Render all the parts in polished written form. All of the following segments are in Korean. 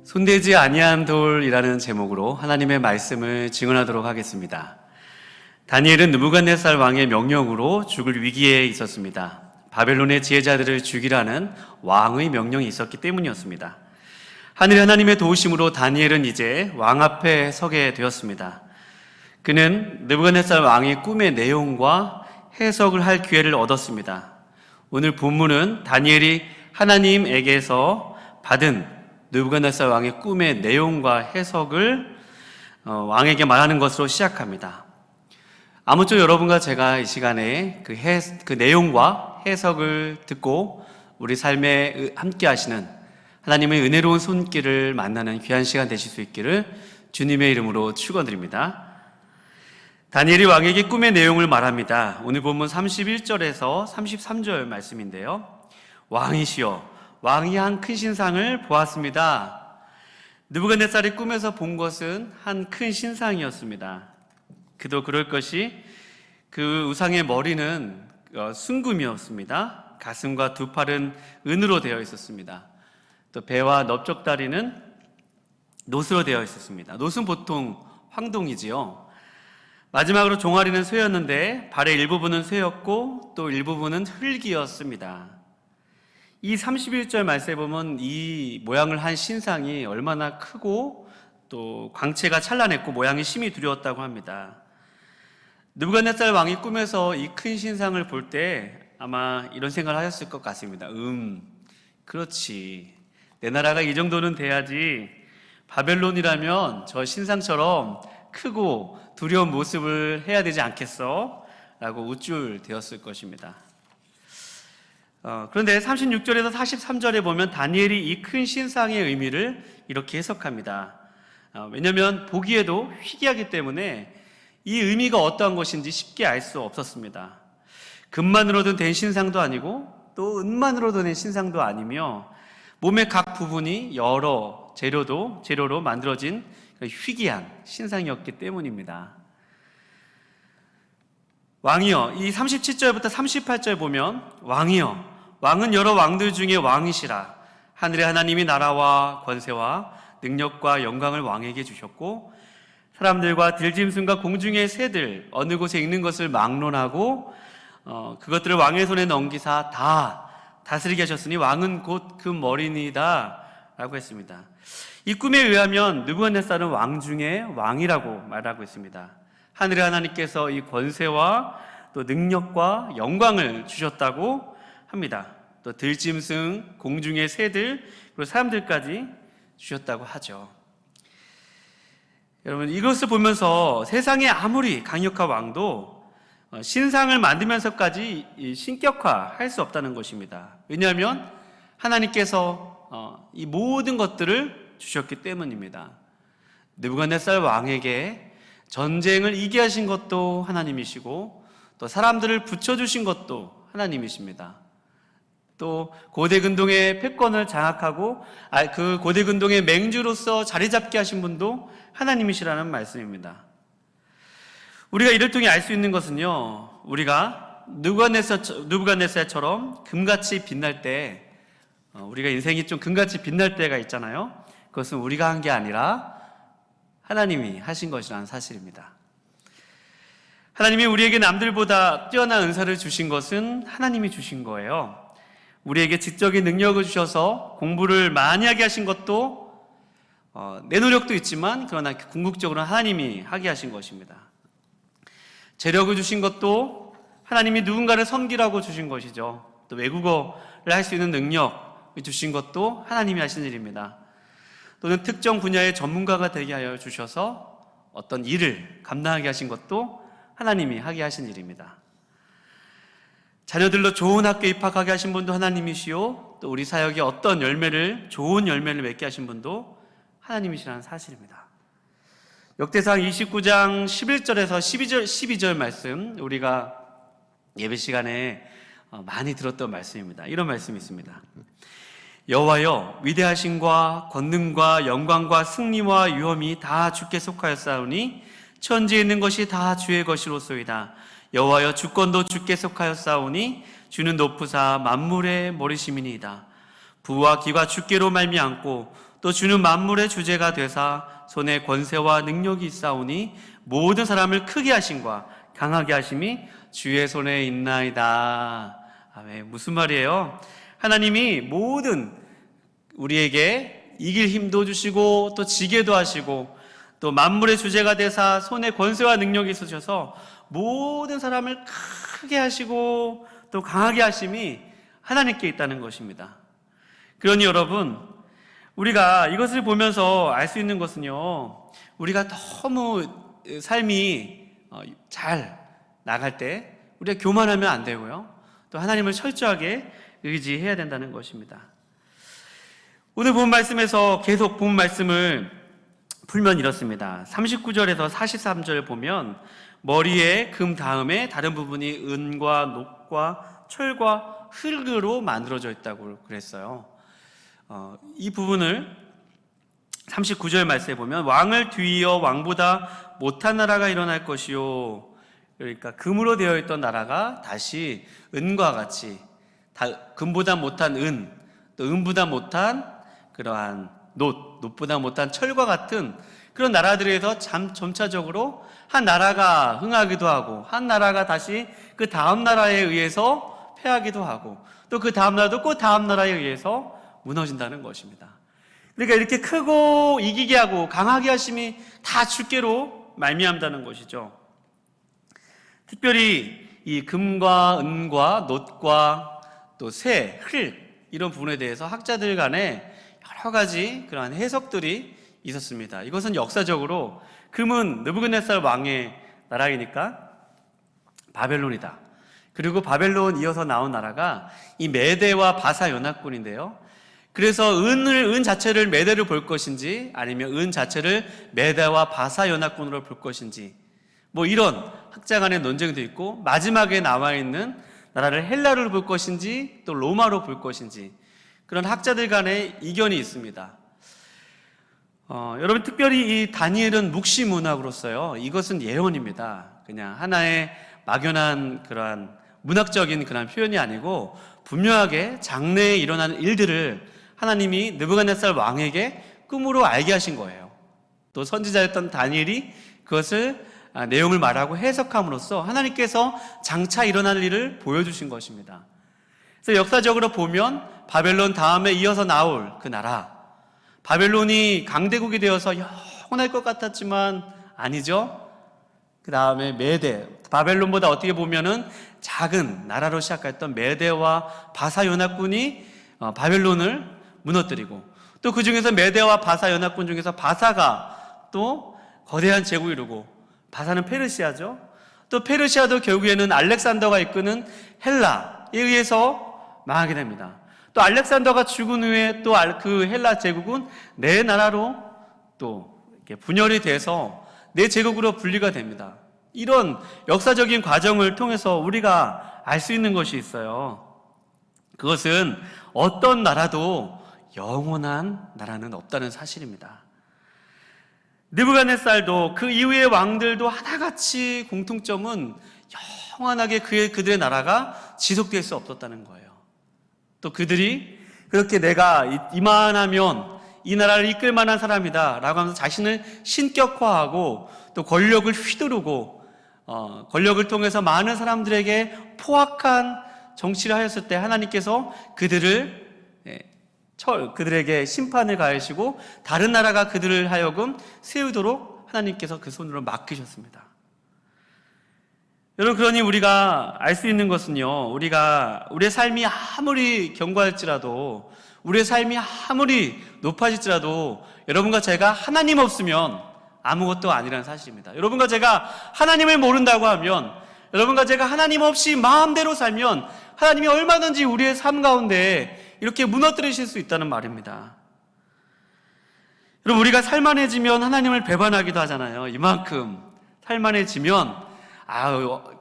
손대지 아니한 돌이라는 제목으로 하나님의 말씀을 증언하도록 하겠습니다. 다니엘은 느부갓네살 왕의 명령으로 죽을 위기에 있었습니다. 바벨론의 지혜자들을 죽이라는 왕의 명령이 있었기 때문이었습니다. 하늘 하나님의 도우심으로 다니엘은 이제 왕 앞에 서게 되었습니다. 그는 느부갓네살 왕의 꿈의 내용과 해석을 할 기회를 얻었습니다. 오늘 본문은 다니엘이 하나님에게서 받은 느부갓네살 왕의 꿈의 내용과 해석을 왕에게 말하는 것으로 시작합니다. 아무쪼록 여러분과 제가 이 시간에 그 내용과 해석을 듣고 우리 삶에 함께 하시는 하나님의 은혜로운 손길을 만나는 귀한 시간 되실 수 있기를 주님의 이름으로 축원드립니다. 다니엘이 왕에게 꿈의 내용을 말합니다. 오늘 본문 31절에서 33절 말씀인데요. 왕이시여, 왕이 한 큰 신상을 보았습니다. 느부갓네살이 꿈에서 본 것은 한 큰 신상이었습니다. 그도 그럴 것이 그 우상의 머리는 순금이었습니다. 가슴과 두 팔은 은으로 되어 있었습니다. 또 배와 넓적다리는 노스로 되어 있었습니다. 노스는 보통 황동이지요. 마지막으로 종아리는 쇠였는데 발의 일부분은 쇠였고 또 일부분은 흙이었습니다. 이 31절 말씀에 보면 이 모양을 한 신상이 얼마나 크고 또 광채가 찬란했고 모양이 심히 두려웠다고 합니다. 느부갓네살 왕이 꿈에서 이 큰 신상을 볼 때 아마 이런 생각을 하셨을 것 같습니다. 그렇지. 내 나라가 이 정도는 돼야지 바벨론이라면 저 신상처럼 크고 두려운 모습을 해야 되지 않겠어? 라고 우쭐대었을 것입니다. 그런데 36절에서 43절에 보면 다니엘이 이 큰 신상의 의미를 이렇게 해석합니다. 왜냐하면 보기에도 희귀하기 때문에 이 의미가 어떠한 것인지 쉽게 알 수 없었습니다. 금만으로도 된 신상도 아니고 또 은만으로도 된 신상도 아니며 몸의 각 부분이 여러 재료로 만들어진 희귀한 신상이었기 때문입니다. 왕이여, 이 37절부터 38절 보면 왕이여, 왕은 여러 왕들 중에 왕이시라. 하늘의 하나님이 나라와 권세와 능력과 영광을 왕에게 주셨고 사람들과 들짐승과 공중의 새들 어느 곳에 있는 것을 막론하고 그것들을 왕의 손에 넘기사 다 다스리게 하셨으니 왕은 곧 그 머리니이다 라고 했습니다. 이 꿈에 의하면 느부갓네살은 왕 중에 왕이라고 말하고 있습니다. 하늘의 하나님께서 이 권세와 또 능력과 영광을 주셨다고 합니다. 또 들짐승, 공중의 새들, 그리고 사람들까지 주셨다고 하죠. 여러분, 이것을 보면서 세상에 아무리 강력한 왕도 신상을 만들면서까지 신격화할 수 없다는 것입니다. 왜냐하면 하나님께서 이 모든 것들을 주셨기 때문입니다. 느부갓네살 왕에게 전쟁을 이기게 하신 것도 하나님이시고 또 사람들을 붙여주신 것도 하나님이십니다. 또 고대근동의 패권을 장악하고 그 고대근동의 맹주로서 자리 잡게 하신 분도 하나님이시라는 말씀입니다. 우리가 이를 통해 알 수 있는 것은요, 우리가 느부갓네살처럼 금같이 빛날 때, 우리가 인생이 좀 금같이 빛날 때가 있잖아요. 그것은 우리가 한 게 아니라 하나님이 하신 것이라는 사실입니다. 하나님이 우리에게 남들보다 뛰어난 은사를 주신 것은 하나님이 주신 거예요. 우리에게 지적인 능력을 주셔서 공부를 많이 하게 하신 것도 내 노력도 있지만 그러나 궁극적으로 하나님이 하게 하신 것입니다. 재력을 주신 것도 하나님이 누군가를 섬기라고 주신 것이죠. 또 외국어를 할 수 있는 능력을 주신 것도 하나님이 하신 일입니다. 또는 특정 분야의 전문가가 되게 하여 주셔서 어떤 일을 감당하게 하신 것도 하나님이 하게 하신 일입니다. 자녀들로 좋은 학교에 입학하게 하신 분도 하나님이시요, 또 우리 사역에 어떤 좋은 열매를 맺게 하신 분도 하나님이시라는 사실입니다. 역대상 29장 11절에서 12절 말씀, 우리가 예배 시간에 많이 들었던 말씀입니다. 이런 말씀이 있습니다. 여호와여, 위대하심과 권능과 영광과 승리와 위엄이 다 주께 속하였사오니 천지에 있는 것이 다 주의 것이로소이다. 여호와여, 주권도 주께 속하였사오니 주는 높으사 만물의 머리심이니이다. 부와 기가 주께로 말미암고 또 주는 만물의 주제가 되사 손에 권세와 능력이 있사오니 모든 사람을 크게 하심과 강하게 하심이 주의 손에 있나이다. 아멘. 무슨 말이에요? 하나님이 모든 우리에게 이길 힘도 주시고 또 지게도 하시고 또 만물의 주제가 되사 손에 권세와 능력이 있으셔서 모든 사람을 크게 하시고 또 강하게 하심이 하나님께 있다는 것입니다. 그러니 여러분, 우리가 이것을 보면서 알 수 있는 것은요, 우리가 너무 삶이 잘 나갈 때 우리가 교만하면 안 되고요, 또 하나님을 철저하게 의지해야 된다는 것입니다. 오늘 본 말씀에서 계속 본 말씀을 풀면 이렇습니다. 39절에서 43절 보면 머리에 금 다음에 다른 부분이 은과 녹과 철과 흙으로 만들어져 있다고 그랬어요. 이 부분을 39절 말씀에 보면 왕을 뒤이어 왕보다 못한 나라가 일어날 것이요. 그러니까 금으로 되어 있던 나라가 다시 은과 같이 금보다 못한 은, 또 은보다 못한 그러한 놋보다 못한 철과 같은 그런 나라들에서 점차적으로 한 나라가 흥하기도 하고 한 나라가 다시 그 다음 나라에 의해서 패하기도 하고 또 그 다음 나라도 그 다음 나라에 의해서 무너진다는 것입니다. 그러니까 이렇게 크고 이기게 하고 강하게 하심이 다 주께로 말미암다는 것이죠. 특별히 이 금과 은과 놋과 또 새, 흙 이런 부분에 대해서 학자들 간에 여러 가지 그러한 해석들이 있었습니다. 이것은 역사적으로 금은 느부갓네살 왕의 나라이니까 바벨론이다. 그리고 바벨론 이어서 나온 나라가 이 메대와 바사 연합군인데요. 그래서 은 자체를 메대로 볼 것인지 아니면 은 자체를 메대와 바사 연합군으로 볼 것인지 뭐 이런 학자 간의 논쟁도 있고 마지막에 나와 있는 나라를 헬라로 볼 것인지 또 로마로 볼 것인지 그런 학자들 간의 이견이 있습니다. 여러분 특별히 이 다니엘은 묵시 문학으로서요. 이것은 예언입니다. 그냥 하나의 막연한 그러한 문학적인 그런 표현이 아니고 분명하게 장래에 일어난 일들을 하나님이 느부갓네살 왕에게 꿈으로 알게 하신 거예요. 또 선지자였던 다니엘이 그것을 내용을 말하고 해석함으로써 하나님께서 장차 일어날 일을 보여주신 것입니다. 그래서 역사적으로 보면 바벨론 다음에 이어서 나올 그 나라, 바벨론이 강대국이 되어서 영원할 것 같았지만 아니죠. 그 다음에 메대, 바벨론보다 어떻게 보면은 작은 나라로 시작했던 메대와 바사 연합군이 바벨론을 무너뜨리고 또 그 중에서 메대와 바사 연합군 중에서 바사가 또 거대한 제국을 이루고 바사는 페르시아죠. 또 페르시아도 결국에는 알렉산더가 이끄는 헬라에 의해서 망하게 됩니다. 또 알렉산더가 죽은 후에 또 그 헬라 제국은 네 나라로 또 이렇게 분열이 돼서 네 제국으로 분리가 됩니다. 이런 역사적인 과정을 통해서 우리가 알 수 있는 것이 있어요. 그것은 어떤 나라도 영원한 나라는 없다는 사실입니다. 느부갓네살도 그 이후의 왕들도 하나같이 공통점은 영원하게 그들의 나라가 지속될 수 없었다는 거예요. 또 그들이 그렇게 내가 이만하면 이 나라를 이끌 만한 사람이다 라고 하면서 자신을 신격화하고 또 권력을 휘두르고 권력을 통해서 많은 사람들에게 포악한 정치를 하였을 때 하나님께서 그들에게 심판을 가하시고 다른 나라가 그들을 하여금 세우도록 하나님께서 그 손으로 맡기셨습니다. 여러분, 그러니 우리가 알 수 있는 것은요, 우리의 삶이 아무리 견고할지라도, 우리의 삶이 아무리 높아질지라도, 여러분과 제가 하나님 없으면 아무것도 아니라는 사실입니다. 여러분과 제가 하나님을 모른다고 하면, 여러분과 제가 하나님 없이 마음대로 살면, 하나님이 얼마든지 우리의 삶 가운데 이렇게 무너뜨리실 수 있다는 말입니다. 여러분, 우리가 살만해지면 하나님을 배반하기도 하잖아요. 이만큼 살만해지면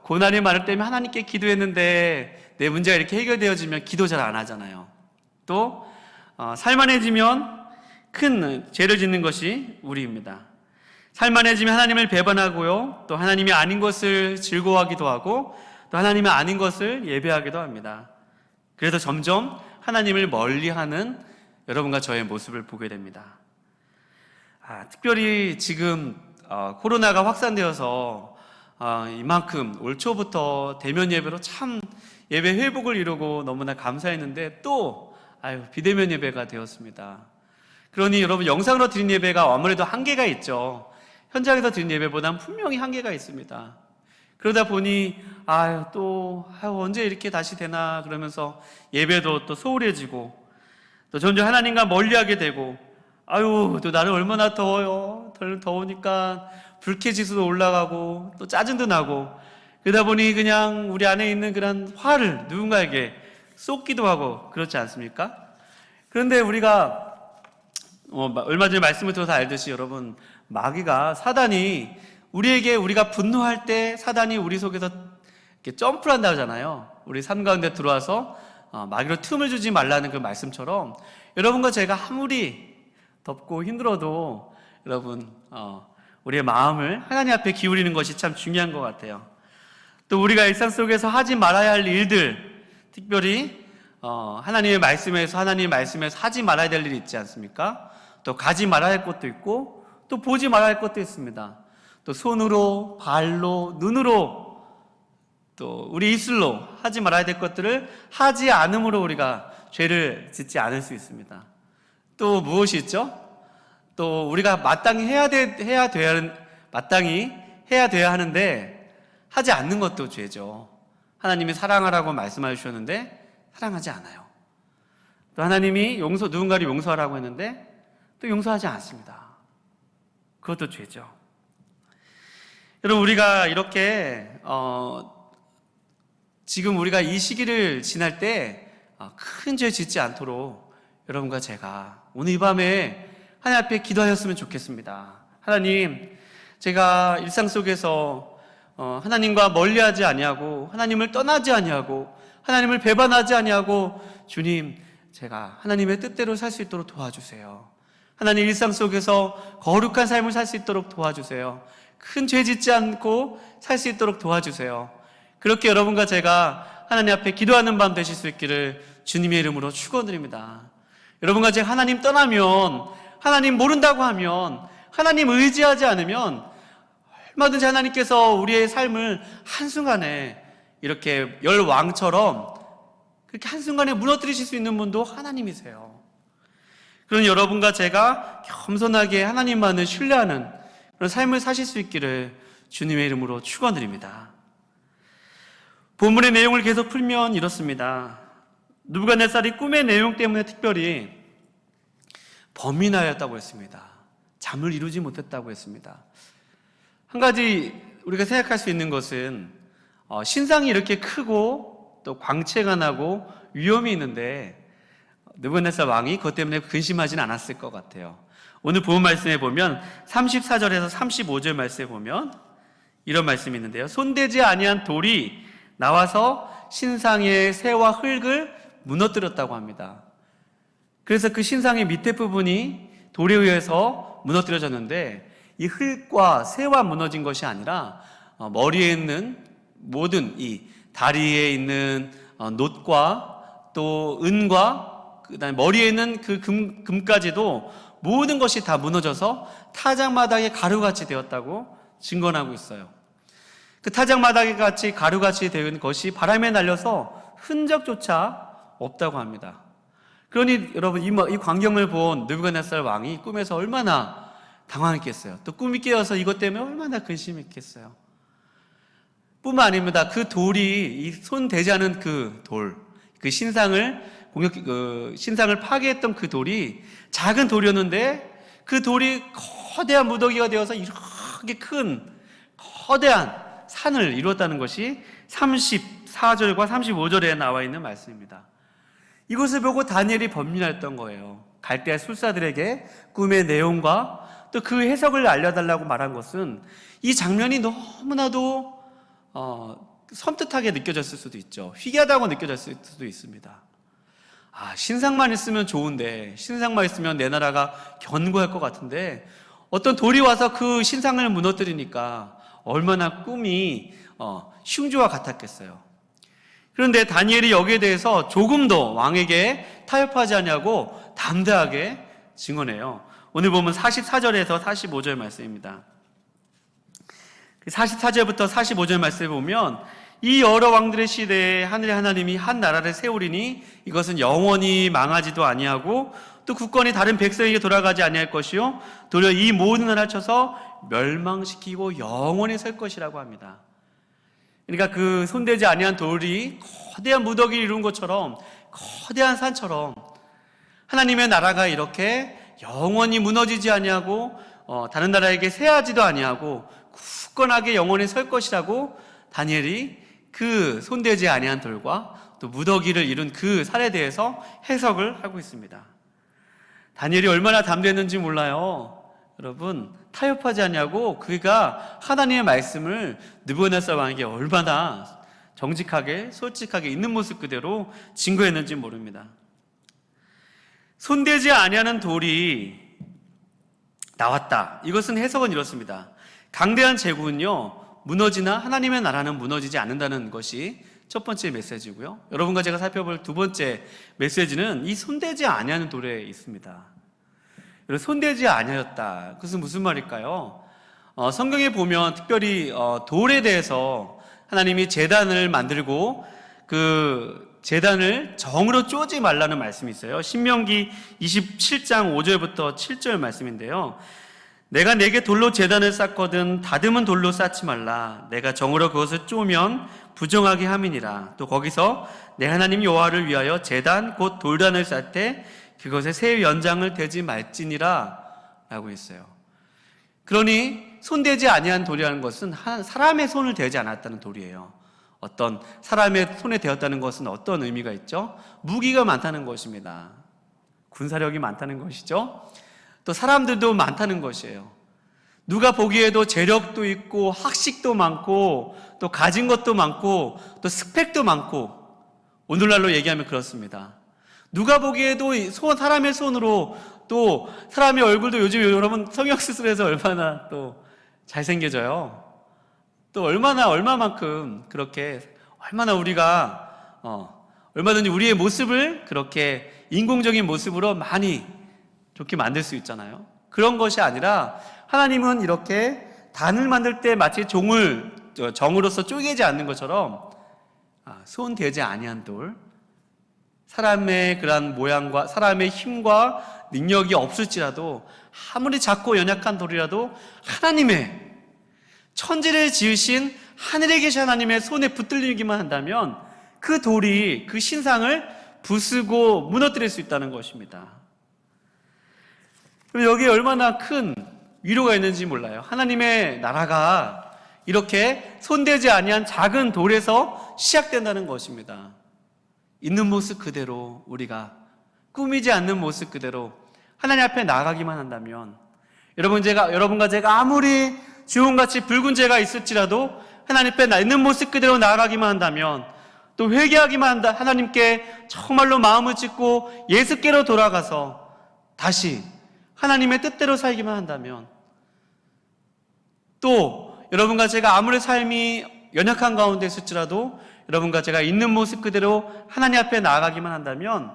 고난이 많을 때면 하나님께 기도했는데 내 문제가 이렇게 해결되어지면 기도 잘 안 하잖아요. 또 살만해지면 큰 죄를 짓는 것이 우리입니다. 살만해지면 하나님을 배반하고요, 또 하나님이 아닌 것을 즐거워하기도 하고 또 하나님이 아닌 것을 예배하기도 합니다. 그래서 점점 하나님을 멀리하는 여러분과 저의 모습을 보게 됩니다. 특별히 지금 코로나가 확산되어서 이만큼 올 초부터 대면 예배로 참 예배 회복을 이루고 너무나 감사했는데 또 비대면 예배가 되었습니다. 그러니 여러분, 영상으로 드린 예배가 아무래도 한계가 있죠. 현장에서 드린 예배보다는 분명히 한계가 있습니다. 그러다 보니 언제 이렇게 다시 되나 그러면서 예배도 또 소홀해지고 또 점점 하나님과 멀리하게 되고 또 나는 얼마나 더워요. 더우니까 불쾌지수도 올라가고 또 짜증도 나고 그러다 보니 그냥 우리 안에 있는 그런 화를 누군가에게 쏟기도 하고 그렇지 않습니까? 그런데 우리가 얼마 전에 말씀을 들어서 알듯이 여러분, 마귀가, 사단이 우리가 분노할 때 사단이 우리 속에서 이렇게 점프를 한다고 하잖아요. 우리 삶 가운데 들어와서 마귀로 틈을 주지 말라는 그 말씀처럼 여러분과 제가 아무리 덥고 힘들어도 여러분 우리의 마음을 하나님 앞에 기울이는 것이 참 중요한 것 같아요. 또 우리가 일상 속에서 하지 말아야 할 일들, 특별히 하나님의 말씀에서 하지 말아야 될 일이 있지 않습니까? 또 가지 말아야 할 것도 있고 또 보지 말아야 할 것도 있습니다. 또 손으로, 발로, 눈으로, 또 우리 입술로 하지 말아야 될 것들을 하지 않음으로 우리가 죄를 짓지 않을 수 있습니다. 또 무엇이 있죠? 또 우리가 마땅히 해야 돼야 하는데 하지 않는 것도 죄죠. 하나님이 사랑하라고 말씀해 주셨는데 사랑하지 않아요. 또 하나님이 누군가를 용서하라고 했는데 또 용서하지 않습니다. 그것도 죄죠. 여러분, 우리가 이렇게 지금 우리가 이 시기를 지날 때 큰 죄 짓지 않도록 여러분과 제가 오늘 이 밤에 하나님 앞에 기도하였으면 좋겠습니다. 하나님, 제가 일상 속에서 하나님과 멀리하지 아니하고 하나님을 떠나지 아니하고 하나님을 배반하지 아니하고 주님, 제가 하나님의 뜻대로 살 수 있도록 도와주세요. 하나님, 일상 속에서 거룩한 삶을 살 수 있도록 도와주세요. 큰 죄 짓지 않고 살 수 있도록 도와주세요. 그렇게 여러분과 제가 하나님 앞에 기도하는 밤 되실 수 있기를 주님의 이름으로 축원드립니다. 여러분과 제가 하나님 떠나면, 하나님 모른다고 하면, 하나님 의지하지 않으면 얼마든지 하나님께서 우리의 삶을 한순간에 이렇게 열왕처럼 그렇게 한순간에 무너뜨리실 수 있는 분도 하나님이세요. 그런 여러분과 제가 겸손하게 하나님만을 신뢰하는 그런 삶을 사실 수 있기를 주님의 이름으로 축원드립니다. 본문의 내용을 계속 풀면 이렇습니다. 느부갓네살이 꿈의 내용 때문에 특별히 범인하였다고 했습니다. 잠을 이루지 못했다고 했습니다. 한 가지 우리가 생각할 수 있는 것은 신상이 이렇게 크고 또 광채가 나고 위험이 있는데 느부갓네살 왕이 그것 때문에 근심하지는 않았을 것 같아요. 오늘 본 말씀에 보면 34절에서 35절 말씀에 보면 이런 말씀이 있는데요. 손대지 아니한 돌이 나와서 신상의 새와 흙을 무너뜨렸다고 합니다. 그래서 그 신상의 밑에 부분이 돌에 의해서 무너뜨려졌는데 이 흙과 새와 무너진 것이 아니라 머리에 있는 모든 이 다리에 있는 놋과 또 은과 그다음에 머리에 있는 그 금까지도 모든 것이 다 무너져서 타작마당에 가루같이 되었다고 증언하고 있어요. 그 타작마당에 같이 가루같이 된 것이 바람에 날려서 흔적조차 없다고 합니다. 그러니 여러분, 이 광경을 본 느부갓네살 왕이 꿈에서 얼마나 당황했겠어요. 또 꿈이 깨어서 이것 때문에 얼마나 근심했겠어요. 뿐만 아닙니다. 그 돌이, 이 손 대지 않은 그 돌, 그 신상을 파괴했던 그 돌이 작은 돌이었는데 그 돌이 거대한 무더기가 되어서 이렇게 큰 거대한 산을 이루었다는 것이 34절과 35절에 나와 있는 말씀입니다. 이것을 보고 다니엘이 범민했던 거예요. 갈대아 술사들에게 꿈의 내용과 또 그 해석을 알려달라고 말한 것은 이 장면이 너무나도 섬뜩하게 느껴졌을 수도 있죠. 희귀하다고 느껴졌을 수도 있습니다. 신상만 있으면 좋은데, 신상만 있으면 내 나라가 견고할 것 같은데 어떤 돌이 와서 그 신상을 무너뜨리니까 얼마나 꿈이 흉주와 같았겠어요. 그런데 다니엘이 여기에 대해서 조금도 왕에게 타협하지 않냐고 담대하게 증언해요. 오늘 보면 44절에서 45절 말씀입니다. 44절부터 45절 말씀을 보면 이 여러 왕들의 시대에 하늘의 하나님이 한 나라를 세우리니 이것은 영원히 망하지도 아니하고 또 국권이 다른 백성에게 돌아가지 아니할 것이요 도리어 이 모든 나라를 쳐서 멸망시키고 영원히 설 것이라고 합니다. 그러니까 그 손대지 아니한 돌이 거대한 무더기를 이룬 것처럼 거대한 산처럼 하나님의 나라가 이렇게 영원히 무너지지 아니하고 다른 나라에게 세하지도 아니하고 굳건하게 영원히 설 것이라고 다니엘이 그 손대지 아니한 돌과 또 무더기를 이룬 그 산에 대해서 해석을 하고 있습니다. 다니엘이 얼마나 담대했는지 몰라요. 여러분, 타협하지 않냐고 그가 하나님의 말씀을 느부갓네살 왕에게 얼마나 정직하게 솔직하게 있는 모습 그대로 증거했는지 모릅니다. 손대지 아니하는 돌이 나왔다. 이것은 해석은 이렇습니다. 강대한 제국은요 무너지나 하나님의 나라는 무너지지 않는다는 것이 첫 번째 메시지고요. 여러분과 제가 살펴볼 두 번째 메시지는 이 손대지 아니하는 돌에 있습니다. 손대지 아니하였다. 그것은 무슨 말일까요? 성경에 보면 특별히 돌에 대해서 하나님이 제단을 만들고 그 제단을 정으로 쪼지 말라는 말씀이 있어요. 신명기 27장 5절부터 7절 말씀인데요. 내가 내게 돌로 제단을 쌓거든 다듬은 돌로 쌓지 말라. 내가 정으로 그것을 쪼면 부정하게 함이니라. 또 거기서 내 하나님 여호와를 위하여 제단 곧 돌단을 쌓을 때 그것에 새 연장을 대지 말지니라 라고 했어요. 그러니 손대지 아니한 돌이라는 것은 사람의 손을 대지 않았다는 돌이에요. 어떤 사람의 손에 대었다는 것은 어떤 의미가 있죠? 무기가 많다는 것입니다. 군사력이 많다는 것이죠. 또 사람들도 많다는 것이에요. 누가 보기에도 재력도 있고 학식도 많고 또 가진 것도 많고 또 스펙도 많고 오늘날로 얘기하면 그렇습니다. 누가 보기에도 사람의 손으로 또 사람의 얼굴도 요즘 여러분 성형수술해서 얼마나 또 잘생겨져요. 또 얼마만큼 그렇게 얼마나 우리가 얼마든지 우리의 모습을 그렇게 인공적인 모습으로 많이 좋게 만들 수 있잖아요. 그런 것이 아니라 하나님은 이렇게 단을 만들 때 마치 정으로서 쪼개지 않는 것처럼 손 대지 아니한 돌, 사람의 그런 모양과 사람의 힘과 능력이 없을지라도 아무리 작고 연약한 돌이라도 하나님의 천지를 지으신 하늘에 계신 하나님의 손에 붙들리기만 한다면 그 돌이 그 신상을 부수고 무너뜨릴 수 있다는 것입니다. 여기에 얼마나 큰 위로가 있는지 몰라요. 하나님의 나라가 이렇게 손대지 아니한 작은 돌에서 시작된다는 것입니다. 있는 모습 그대로 우리가 꾸미지 않는 모습 그대로 하나님 앞에 나아가기만 한다면 여러분과 제가 아무리 주홍같이 붉은 죄가 있을지라도 하나님 앞에 있는 모습 그대로 나아가기만 한다면 또 회개하기만 한다 하나님께 정말로 마음을 찢고 예수께로 돌아가서 다시 하나님의 뜻대로 살기만 한다면 또 여러분과 제가 아무리 삶이 연약한 가운데 있을지라도 여러분과 제가 있는 모습 그대로 하나님 앞에 나아가기만 한다면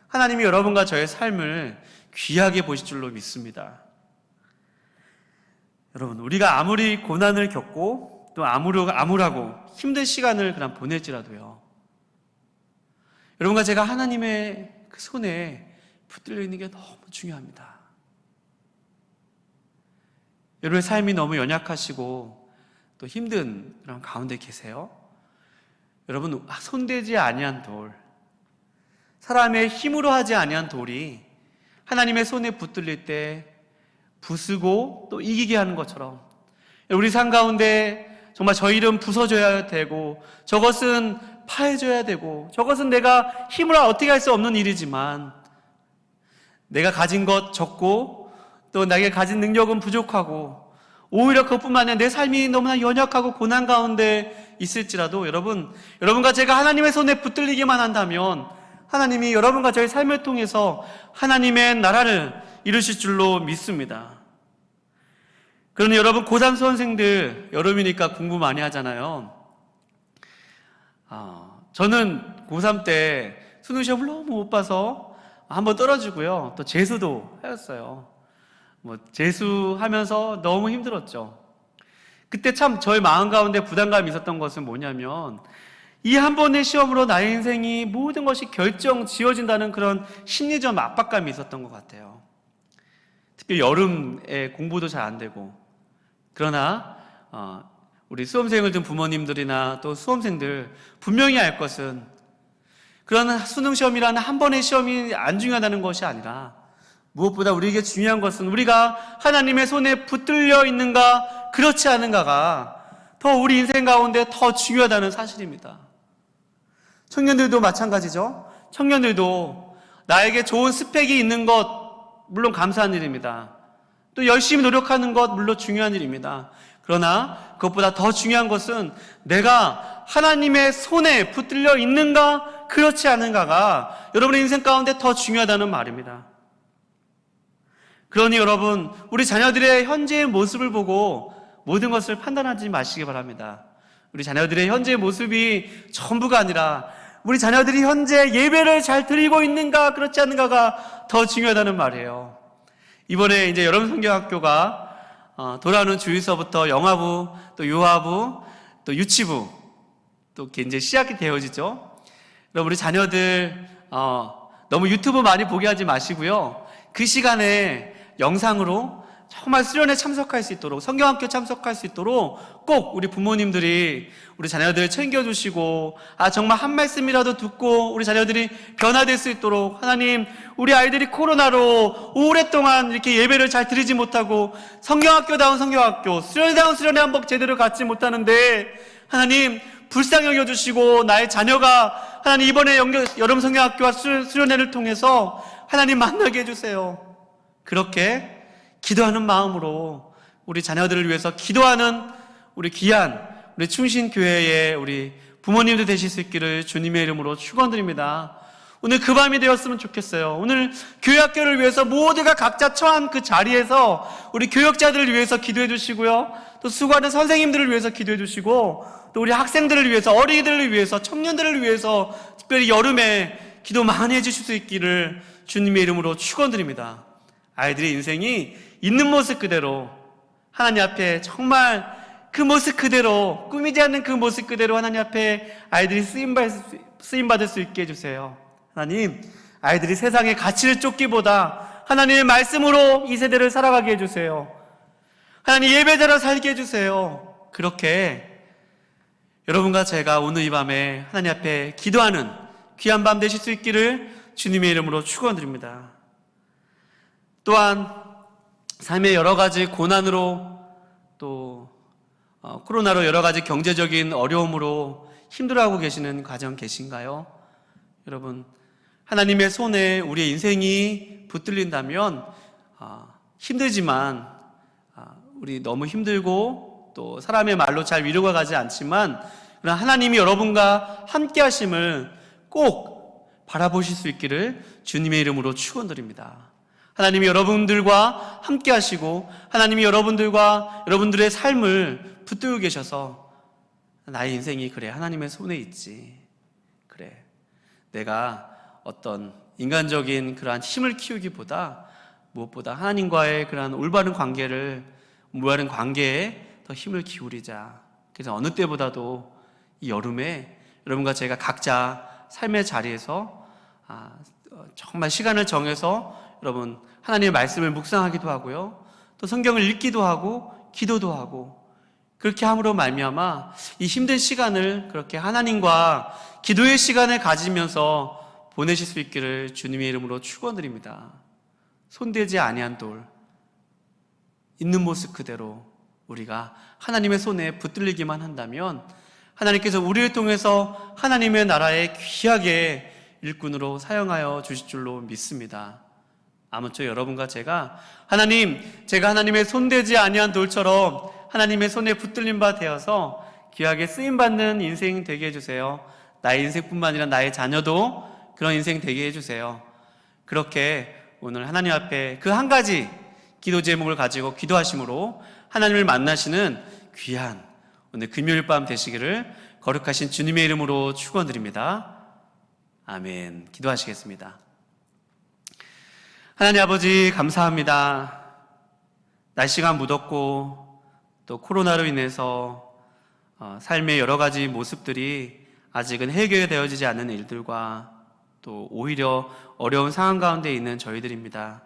하나님이 여러분과 저의 삶을 귀하게 보실 줄로 믿습니다. 여러분, 우리가 아무리 고난을 겪고 또 암울하고 힘든 시간을 그냥 보낼지라도요, 여러분과 제가 하나님의 그 손에 붙들려 있는 게 너무 중요합니다. 여러분의 삶이 너무 연약하시고 또 힘든 그런 가운데 계세요. 여러분, 손대지 아니한 돌, 사람의 힘으로 하지 아니한 돌이 하나님의 손에 붙들릴 때 부수고 또 이기게 하는 것처럼 우리 삶 가운데 정말 저 일은 부서져야 되고 저것은 파해져야 되고 저것은 내가 힘으로 어떻게 할 수 없는 일이지만 내가 가진 것 적고 또 내가 가진 능력은 부족하고 오히려 그것뿐만 아니라 내 삶이 너무나 연약하고 고난 가운데 있을지라도 여러분과 제가 하나님의 손에 붙들리기만 한다면 하나님이 여러분과 저의 삶을 통해서 하나님의 나라를 이루실 줄로 믿습니다. 그러니 여러분 고3 수험생들 여름이니까 공부 많이 하잖아요. 저는 고3 때 수능 시험을 너무 못 봐서 한번 떨어지고요. 또 재수도 하였어요. 재수하면서 너무 힘들었죠. 그때 참 저의 마음 가운데 부담감이 있었던 것은 뭐냐면, 이 한 번의 시험으로 나의 인생이 모든 것이 결정 지어진다는 그런 심리적 압박감이 있었던 것 같아요. 특히 여름에 공부도 잘 안 되고. 그러나 우리 수험생을 둔 부모님들이나 또 수험생들 분명히 알 것은, 그런 수능 시험이라는 한 번의 시험이 안 중요하다는 것이 아니라, 무엇보다 우리에게 중요한 것은 우리가 하나님의 손에 붙들려 있는가 그렇지 않은가가 더 우리 인생 가운데 더 중요하다는 사실입니다. 청년들도 마찬가지죠. 청년들도 나에게 좋은 스펙이 있는 것 물론 감사한 일입니다. 또 열심히 노력하는 것 물론 중요한 일입니다. 그러나 그것보다 더 중요한 것은 내가 하나님의 손에 붙들려 있는가 그렇지 않은가가 여러분의 인생 가운데 더 중요하다는 말입니다. 그러니 여러분, 우리 자녀들의 현재의 모습을 보고 모든 것을 판단하지 마시기 바랍니다. 우리 자녀들의 현재의 모습이 전부가 아니라 우리 자녀들이 현재 예배를 잘 드리고 있는가 그렇지 않은가가 더 중요하다는 말이에요. 이번에 이제 여러분 성경학교가 돌아오는 주일서부터 영화부, 또 유아부, 또 유치부 또 이렇게 이제 시작이 되어지죠. 여러분, 우리 자녀들 너무 유튜브 많이 보게 하지 마시고요. 그 시간에 영상으로 정말 수련회 참석할 수 있도록, 성경학교 참석할 수 있도록 꼭 우리 부모님들이 우리 자녀들 챙겨주시고, 정말 한 말씀이라도 듣고 우리 자녀들이 변화될 수 있도록, 하나님, 우리 아이들이 코로나로 오랫동안 이렇게 예배를 잘 드리지 못하고 성경학교다운 성경학교, 수련회다운 수련회 한번 제대로 갖지 못하는데 하나님 불쌍히 여겨주시고, 나의 자녀가 하나님 이번에 여름 성경학교와 수련회를 통해서 하나님 만나게 해주세요. 그렇게 기도하는 마음으로 우리 자녀들을 위해서 기도하는 우리 귀한 우리 충신교회의 우리 부모님들 되실 수 있기를 주님의 이름으로 축원드립니다. 오늘 그 밤이 되었으면 좋겠어요. 오늘 교회학교를 위해서 모두가 각자 처한 그 자리에서 우리 교역자들을 위해서 기도해 주시고요, 또 수고하는 선생님들을 위해서 기도해 주시고, 또 우리 학생들을 위해서, 어린이들을 위해서, 청년들을 위해서 특별히 여름에 기도 많이 해주실 수 있기를 주님의 이름으로 축원드립니다. 아이들의 인생이 있는 모습 그대로 하나님 앞에 정말 그 모습 그대로, 꾸미지 않는 그 모습 그대로 하나님 앞에 아이들이 쓰임받을 수 있게 해주세요. 하나님, 아이들이 세상의 가치를 쫓기보다 하나님의 말씀으로 이 세대를 살아가게 해주세요. 하나님, 예배자로 살게 해주세요. 그렇게 여러분과 제가 오늘 이 밤에 하나님 앞에 기도하는 귀한 밤 되실 수 있기를 주님의 이름으로 축원드립니다. 또한 삶의 여러 가지 고난으로, 또 코로나로 여러 가지 경제적인 어려움으로 힘들어하고 계시는 가정 계신가요? 여러분, 하나님의 손에 우리의 인생이 붙들린다면 힘들지만, 우리 너무 힘들고 또 사람의 말로 잘 위로가 가지 않지만, 그러나 하나님이 여러분과 함께 하심을 꼭 바라보실 수 있기를 주님의 이름으로 축원드립니다. 하나님이 여러분들과 함께 하시고, 하나님이 여러분들과 여러분들의 삶을 붙들고 계셔서, 나의 인생이 그래 하나님의 손에 있지, 그래 내가 어떤 인간적인 그러한 힘을 키우기보다 무엇보다 하나님과의 그러한 올바른 관계에 더 힘을 기울이자. 그래서 어느 때보다도 이 여름에 여러분과 제가 각자 삶의 자리에서 정말 시간을 정해서 여러분 하나님의 말씀을 묵상하기도 하고요, 또 성경을 읽기도 하고 기도도 하고, 그렇게 함으로 말미암아 이 힘든 시간을 그렇게 하나님과 기도의 시간을 가지면서 보내실 수 있기를 주님의 이름으로 축원드립니다. 손대지 아니한 돌, 있는 모습 그대로 우리가 하나님의 손에 붙들리기만 한다면 하나님께서 우리를 통해서 하나님의 나라에 귀하게 일꾼으로 사용하여 주실 줄로 믿습니다. 아무쪼록 여러분과 제가 제가 하나님의 손대지 아니한 돌처럼 하나님의 손에 붙들린 바 되어서 귀하게 쓰임받는 인생 되게 해주세요. 나의 인생뿐만 아니라 나의 자녀도 그런 인생 되게 해주세요. 그렇게 오늘 하나님 앞에 그 한 가지 기도 제목을 가지고 기도하심으로 하나님을 만나시는 귀한 오늘 금요일 밤 되시기를 거룩하신 주님의 이름으로 축원드립니다. 아멘. 기도하시겠습니다. 하나님 아버지 감사합니다. 날씨가 무덥고 또 코로나로 인해서 삶의 여러 가지 모습들이 아직은 해결되어지지 않는 일들과 또 오히려 어려운 상황 가운데 있는 저희들입니다.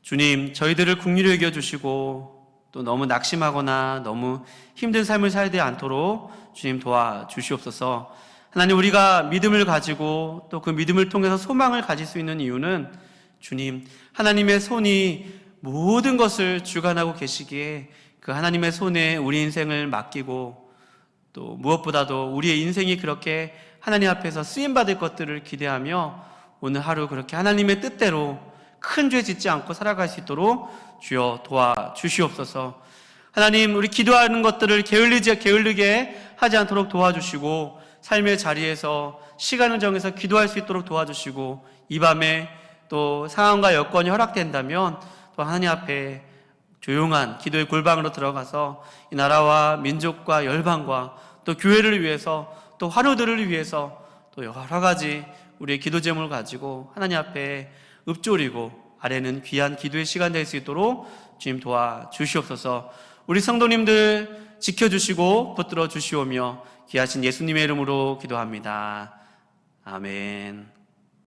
주님, 저희들을 긍휼히 여겨주시고 또 너무 낙심하거나 너무 힘든 삶을 살지 않도록 주님 도와주시옵소서. 하나님, 우리가 믿음을 가지고 또 그 믿음을 통해서 소망을 가질 수 있는 이유는 주님, 하나님의 손이 모든 것을 주관하고 계시기에 그 하나님의 손에 우리 인생을 맡기고 또 무엇보다도 우리의 인생이 그렇게 하나님 앞에서 쓰임받을 것들을 기대하며 오늘 하루 그렇게 하나님의 뜻대로 큰 죄 짓지 않고 살아갈 수 있도록 주여 도와주시옵소서. 하나님, 우리 기도하는 것들을 게을르게 하지 않도록 도와주시고 삶의 자리에서 시간을 정해서 기도할 수 있도록 도와주시고 이 밤에 또 상황과 여건이 허락된다면 또 하나님 앞에 조용한 기도의 골방으로 들어가서 이 나라와 민족과 열방과 또 교회를 위해서 또 환우들을 위해서 또 여러 가지 우리의 기도 제목을 가지고 하나님 앞에 읊조리고 아래는 귀한 기도의 시간 될 수 있도록 주님 도와주시옵소서. 우리 성도님들 지켜주시고 붙들어 주시오며 귀하신 예수님의 이름으로 기도합니다. 아멘.